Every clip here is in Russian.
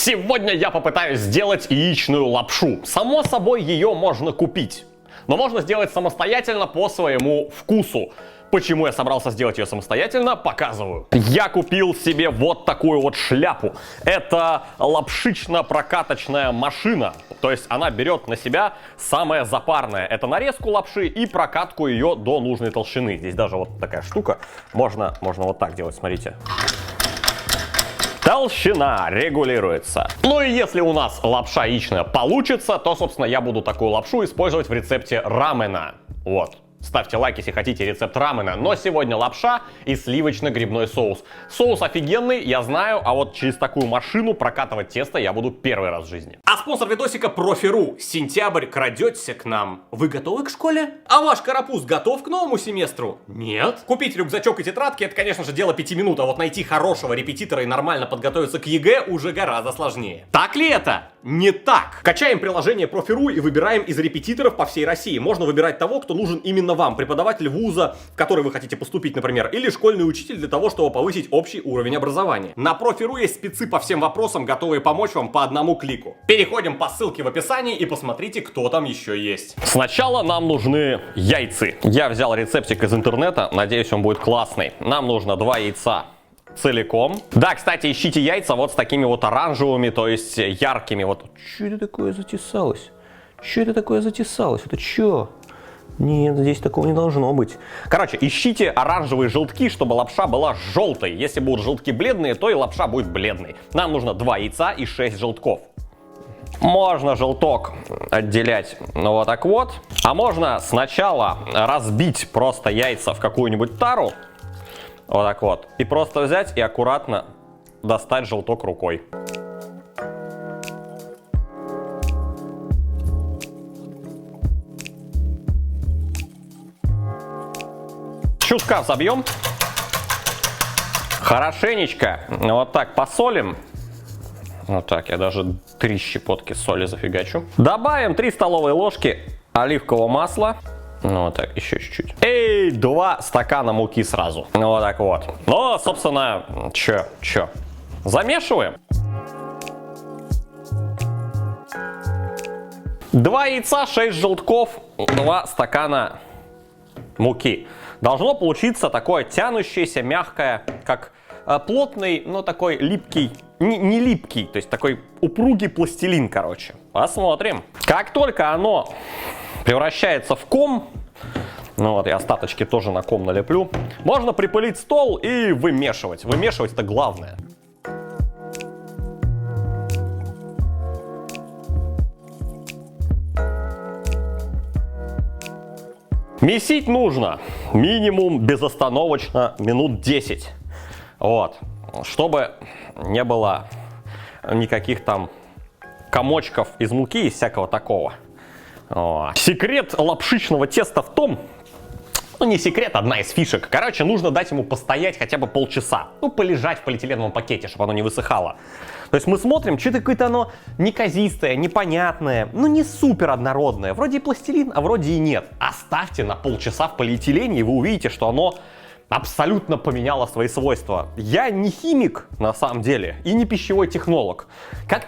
Сегодня я попытаюсь сделать яичную лапшу. Само собой, ее можно купить, но можно сделать самостоятельно по своему вкусу. Почему я собрался сделать ее самостоятельно, показываю. Я купил себе вот такую вот шляпу. Это лапшично-прокаточная машина. То есть она берет на себя самое запарное. Это нарезку лапши и прокатку ее до нужной толщины. Здесь даже вот такая штука. Можно вот так делать, смотрите. Толщина регулируется. Ну и если у нас лапша яичная получится, то, собственно, я буду такую лапшу использовать в рецепте рамена. Вот. Ставьте лайк, если хотите рецепт рамена. Но сегодня лапша и сливочно-грибной соус. Соус офигенный, я знаю, а вот через такую машину прокатывать тесто я буду первый раз в жизни. А спонсор видосика Профи.ру. Сентябрь, крадетесь к нам. Вы готовы к школе? А ваш карапуз готов к новому семестру? Нет? Купить рюкзачок и тетрадки — это, конечно же, дело 5 минут, а вот найти хорошего репетитора и нормально подготовиться к ЕГЭ уже гораздо сложнее. Так ли это? Не так. Качаем приложение Профи.ру и выбираем из репетиторов по всей России. Можно выбирать того, кто нужен именно вам, преподаватель вуза, в который вы хотите поступить, например, или школьный учитель для того, чтобы повысить общий уровень образования. На Профи.ру есть спецы по всем вопросам, готовые помочь вам по одному клику. Переходим по ссылке в описании и посмотрите, кто там еще есть. Сначала нам нужны яйца. Я взял рецептик из интернета, надеюсь, он будет классный. Нам нужно 2 яйца целиком. Да, кстати, ищите яйца вот с такими вот оранжевыми, то есть яркими. Вот. Что это такое затесалось? Что это такое затесалось? Это что? Нет, здесь такого не должно быть. Короче, ищите оранжевые желтки, чтобы лапша была желтой. Если будут желтки бледные, то и лапша будет бледной. Нам нужно 2 яйца и 6 желтков. Можно желток отделять, ну вот так вот. А можно сначала разбить просто яйца в какую-нибудь тару. Вот так вот. И просто взять и аккуратно достать желток рукой. Чутка забьем. Хорошенечко вот так посолим. Вот так, я даже 3 щепотки соли зафигачу. Добавим 3 столовые ложки оливкового масла. Ну вот так, еще чуть-чуть. И 2 стакана муки сразу. Ну вот так вот. Ну, собственно, чё? Замешиваем. 2 яйца, 6 желтков, 2 стакана муки. Должно получиться такое тянущееся, мягкое, как плотный, но такой липкий, не липкий, то есть такой упругий пластилин, короче. Посмотрим. Как только оно превращается в ком, ну вот я остаточки тоже на ком налеплю, можно припылить стол и вымешивать. Вымешивать — это главное. Месить нужно минимум безостановочно минут 10. Вот. Чтобы не было никаких там комочков из муки и всякого такого. Вот. Секрет лапшичного теста в том, ну не секрет, одна из фишек. Короче, нужно дать ему постоять хотя бы полчаса. Ну, полежать в полиэтиленовом пакете, чтобы оно не высыхало. То есть мы смотрим, что-то какое-то оно неказистое, непонятное, ну не супер однородное. Вроде и пластилин, а вроде и нет. Оставьте на полчаса в полиэтилене, и вы увидите, что оно абсолютно поменяло свои свойства. Я не химик, на самом деле, и не пищевой технолог.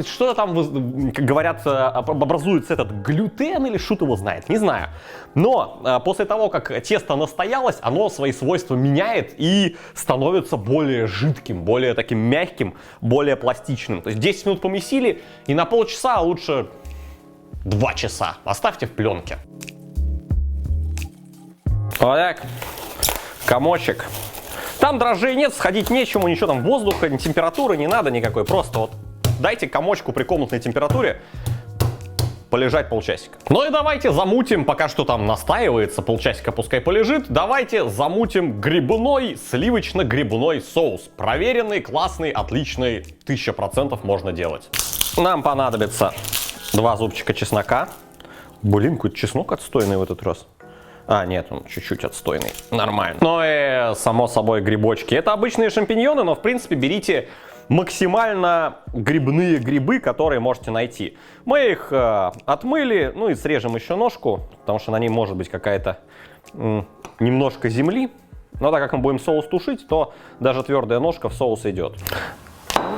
Что-то там, как говорят, образуется этот глютен или шут его знает, не знаю. Но после того, как тесто настоялось, оно свои свойства меняет и становится более жидким, более таким мягким, более пластичным. То есть 10 минут помесили, и на полчаса, а лучше 2 часа оставьте в пленке. Вот так. Комочек. Там дрожжей нет, сходить нечему, ничего там, воздуха, температуры не надо никакой. Просто вот дайте комочку при комнатной температуре полежать полчасика. Ну и давайте замутим, пока что там настаивается, полчасика пускай полежит. Давайте замутим грибной, сливочно-грибной соус. Проверенный, классный, отличный, 1000% можно делать. Нам понадобится 2 зубчика чеснока. Блин, какой чеснок отстойный в этот раз. А, нет, он чуть-чуть отстойный. Нормально. Ну и, само собой, грибочки. Это обычные шампиньоны, но, в принципе, берите максимально грибные грибы, которые можете найти. Мы их отмыли, ну и срежем еще ножку, потому что на ней может быть какая-то немножко земли. Но так как мы будем соус тушить, то даже твердая ножка в соус идет.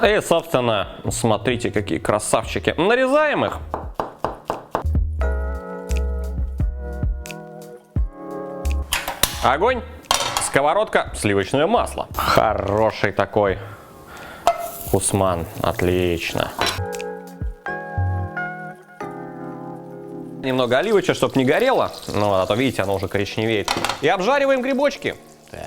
И, собственно, смотрите, какие красавчики. Нарезаем их. Огонь, сковородка, сливочное масло. Хороший такой кусман, отлично. Немного оливочка, чтобы не горело, ну, а то, видите, оно уже коричневеет. И обжариваем грибочки. Так.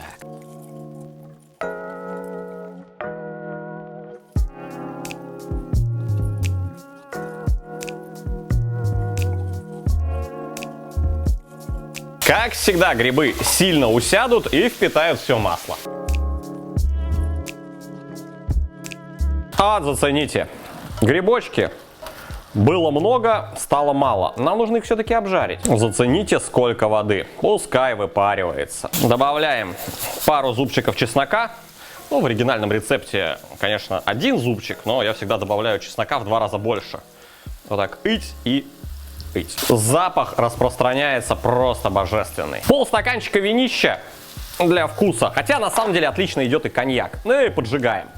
Как всегда, грибы сильно усядут и впитают все масло. А зацените, грибочки было много, стало мало. Нам нужно их все-таки обжарить. Зацените, сколько воды. Пускай выпаривается. Добавляем пару зубчиков чеснока. Ну, в оригинальном рецепте, конечно, один зубчик, но я всегда добавляю чеснока в 2 раза больше. Вот так, ить и ить. Запах распространяется просто божественный. Полстаканчика винища для вкуса. Хотя, на самом деле, отлично идет и коньяк. Ну и поджигаем.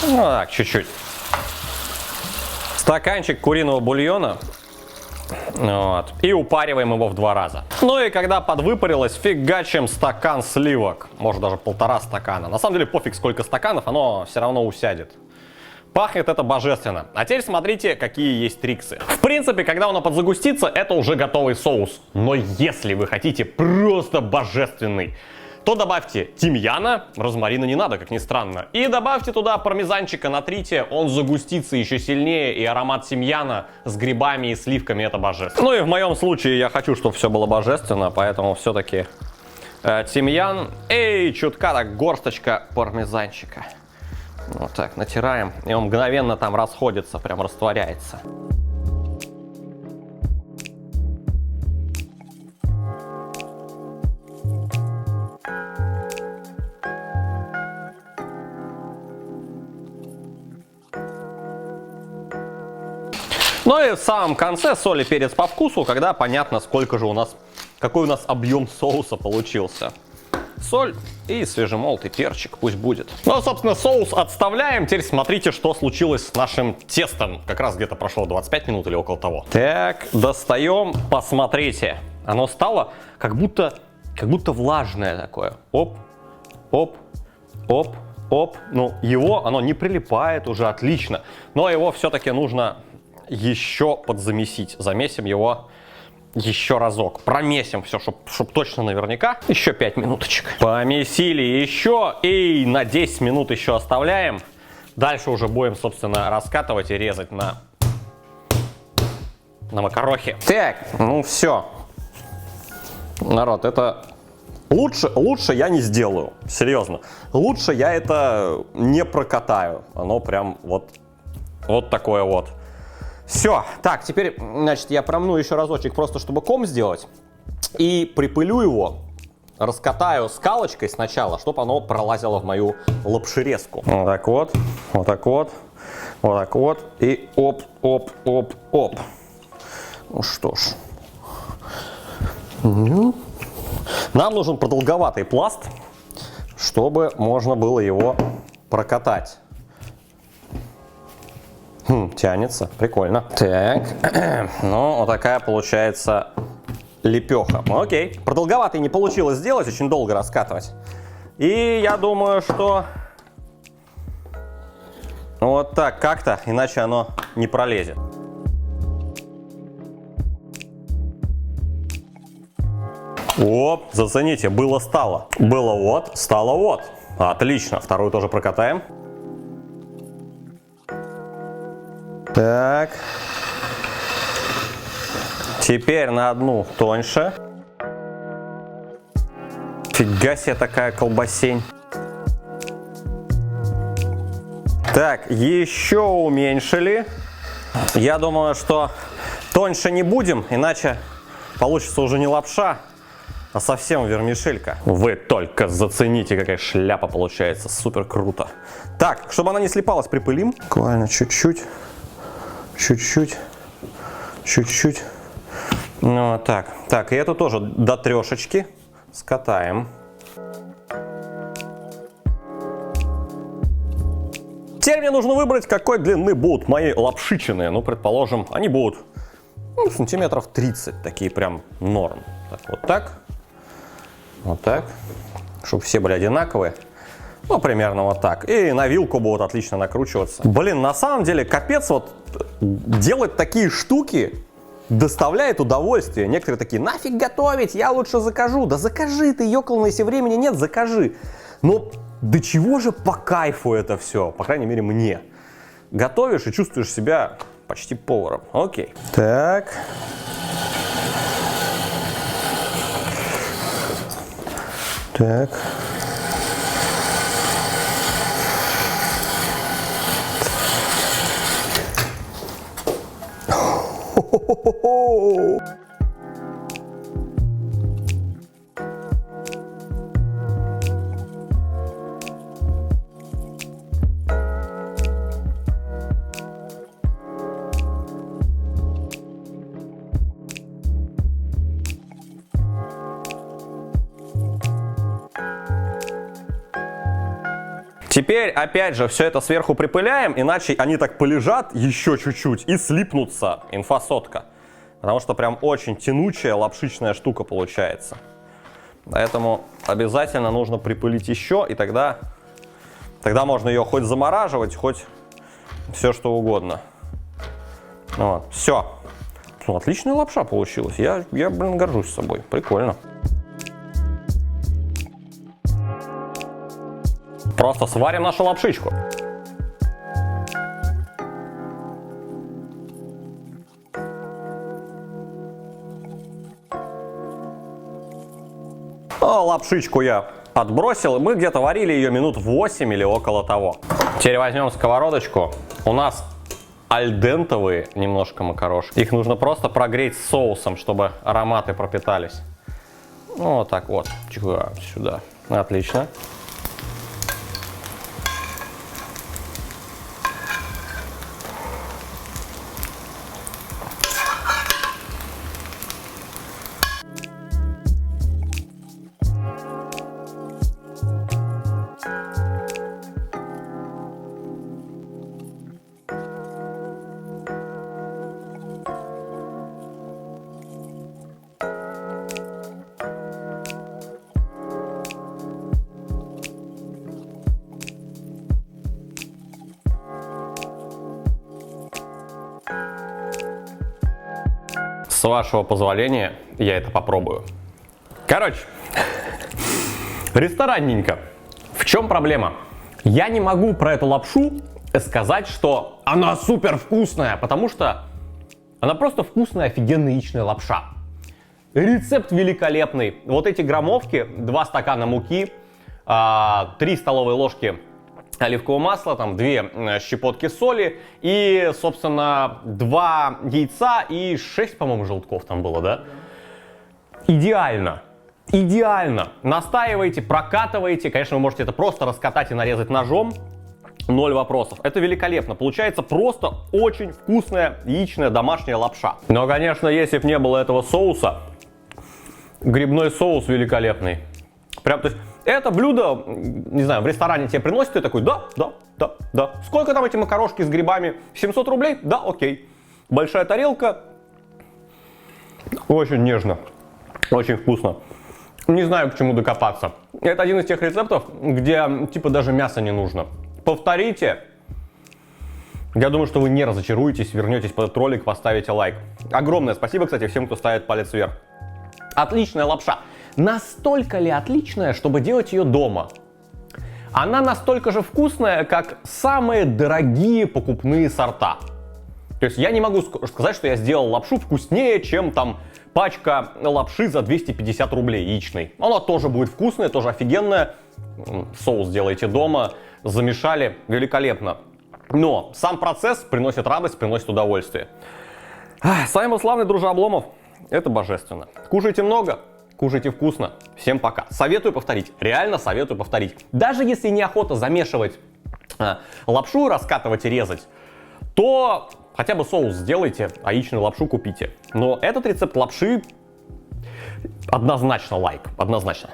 Ну так, чуть-чуть. Стаканчик куриного бульона. Вот. И упариваем его в 2 раза. Ну и когда подвыпарилось, фигачим стакан сливок. Может, даже 1,5 стакана. На самом деле пофиг, сколько стаканов, оно все равно усядет. Пахнет это божественно. А теперь смотрите, какие есть триксы. В принципе, когда оно подзагустится, это уже готовый соус. Но если вы хотите просто божественный, то добавьте тимьяна, розмарина не надо, как ни странно. И добавьте туда пармезанчика, натрите, он загустится еще сильнее, и аромат тимьяна с грибами и сливками — это божественно. Ну и в моем случае я хочу, чтобы все было божественно, поэтому все-таки тимьян и чутка так горсточка пармезанчика. Вот так натираем, и он мгновенно там расходится, прям растворяется. Ну и в самом конце соль и перец по вкусу, когда понятно, сколько же у нас, какой у нас объем соуса получился. Соль и свежемолотый перчик пусть будет. Ну, а, собственно, соус отставляем. Теперь смотрите, что случилось с нашим тестом. Как раз где-то прошло 25 минут или около того. Так, достаем, посмотрите. Оно стало как будто влажное такое. Оп, оп, оп, оп. Ну, оно не прилипает уже, отлично. Но его все-таки нужно еще подзамесить. Замесим его еще разок. Промесим все, чтоб точно наверняка. Еще 5 минуточек. Помесили еще. И на 10 минут еще оставляем. Дальше уже будем, собственно, раскатывать и резать на макарохи. Так, ну все. Народ, это лучше я не сделаю. Серьезно. Лучше я это не прокатаю. Оно прям вот такое вот. Все, так, теперь, значит, я промну еще разочек, просто чтобы ком сделать. И припылю его, раскатаю скалочкой сначала, чтобы оно пролазило в мою лапшерезку. Вот так вот, вот так вот, вот так вот. И оп, оп, оп, оп. Ну что ж. Нам нужен продолговатый пласт, чтобы можно было его прокатать. Тянется, прикольно. Так, ну вот такая получается лепеха. Окей, продолговатый не получилось сделать, очень долго раскатывать. И я думаю, что вот так как-то, иначе оно не пролезет. Оп, зацените, было-стало. Было вот, стало вот. Отлично, вторую тоже прокатаем. Так. Теперь на одну тоньше. Фига себе такая колбасень. Так, еще уменьшили. Я думаю, что тоньше не будем, иначе получится уже не лапша, а совсем вермишелька. Вы только зацените, какая шляпа получается. Супер круто. Так, чтобы она не слипалась, припылим. Буквально чуть-чуть. Чуть-чуть. Чуть-чуть. Ну, так. Так, и эту тоже до трешечки. Скатаем. Теперь мне нужно выбрать, какой длины будут мои лапшичины. Ну, предположим, они будут сантиметров 30, такие прям норм. Так, вот так. Вот так. Чтобы все были одинаковые. Ну, примерно вот так. И на вилку будут отлично накручиваться. Блин, на самом деле, капец, вот делать такие штуки доставляет удовольствие. Некоторые такие: нафиг готовить, я лучше закажу. Да закажи ты, ёкал, если времени нет, закажи. Но до чего же по кайфу это все, по крайней мере мне. Готовишь и чувствуешь себя почти поваром. Окей. Так. Так. Хо-хо-хо-хо! Теперь, опять же, все это сверху припыляем, иначе они так полежат еще чуть-чуть и слипнутся. Инфосотка. Потому что прям очень тянучая лапшичная штука получается. Поэтому обязательно нужно припылить еще, и тогда можно ее хоть замораживать, хоть все что угодно. Вот. Все. Ну, отличная лапша получилась. Я, блин, горжусь собой. Прикольно. Просто сварим нашу лапшичку. Лапшичку я отбросил. Мы где-то варили ее минут 8 или около того. Теперь возьмем сковородочку. У нас альдентовые немножко макарошки. Их нужно просто прогреть с соусом, чтобы ароматы пропитались. Ну, вот так вот. Сюда. Отлично. С вашего позволения, я это попробую. Короче, ресторанненько. В чем проблема? Я не могу про эту лапшу сказать, что она супер вкусная, потому что она просто вкусная, офигенная яичная лапша. Рецепт великолепный. Вот эти граммовки, 2 стакана муки, 3 столовые ложки оливкового масла, там 2 щепотки соли и, собственно, 2 яйца и 6, по-моему, желтков там было, да? Идеально. Идеально. Настаивайте, прокатывайте. Конечно, вы можете это просто раскатать и нарезать ножом. 0 вопросов. Это великолепно. Получается просто очень вкусная яичная домашняя лапша. Но, конечно, если бы не было этого соуса, грибной соус великолепный. Прям, то есть, это блюдо, не знаю, в ресторане тебе приносят, ты такой: да. Сколько там эти макарошки с грибами? 700 рублей? Да, окей. Большая тарелка. Очень нежно. Очень вкусно. Не знаю, к чему докопаться. Это один из тех рецептов, где типа даже мяса не нужно. Повторите. Я думаю, что вы не разочаруетесь, вернетесь под этот ролик, поставите лайк. Огромное спасибо, кстати, всем, кто ставит палец вверх. Отличная лапша. Настолько ли отличная, чтобы делать ее дома? Она настолько же вкусная, как самые дорогие покупные сорта. То есть я не могу сказать, что я сделал лапшу вкуснее, чем там пачка лапши за 250 рублей яичной. Она тоже будет вкусная, тоже офигенная. Соус делайте дома, замешали, великолепно. Но сам процесс приносит радость, приносит удовольствие. С вами был славный дружа Обломов. Это божественно. Кушайте много. Кушайте вкусно. Всем пока. Советую повторить. Реально советую повторить. Даже если неохота замешивать лапшу, раскатывать и резать, то хотя бы соус сделайте, а яичную лапшу купите. Но этот рецепт лапши Однозначно лайк, однозначно.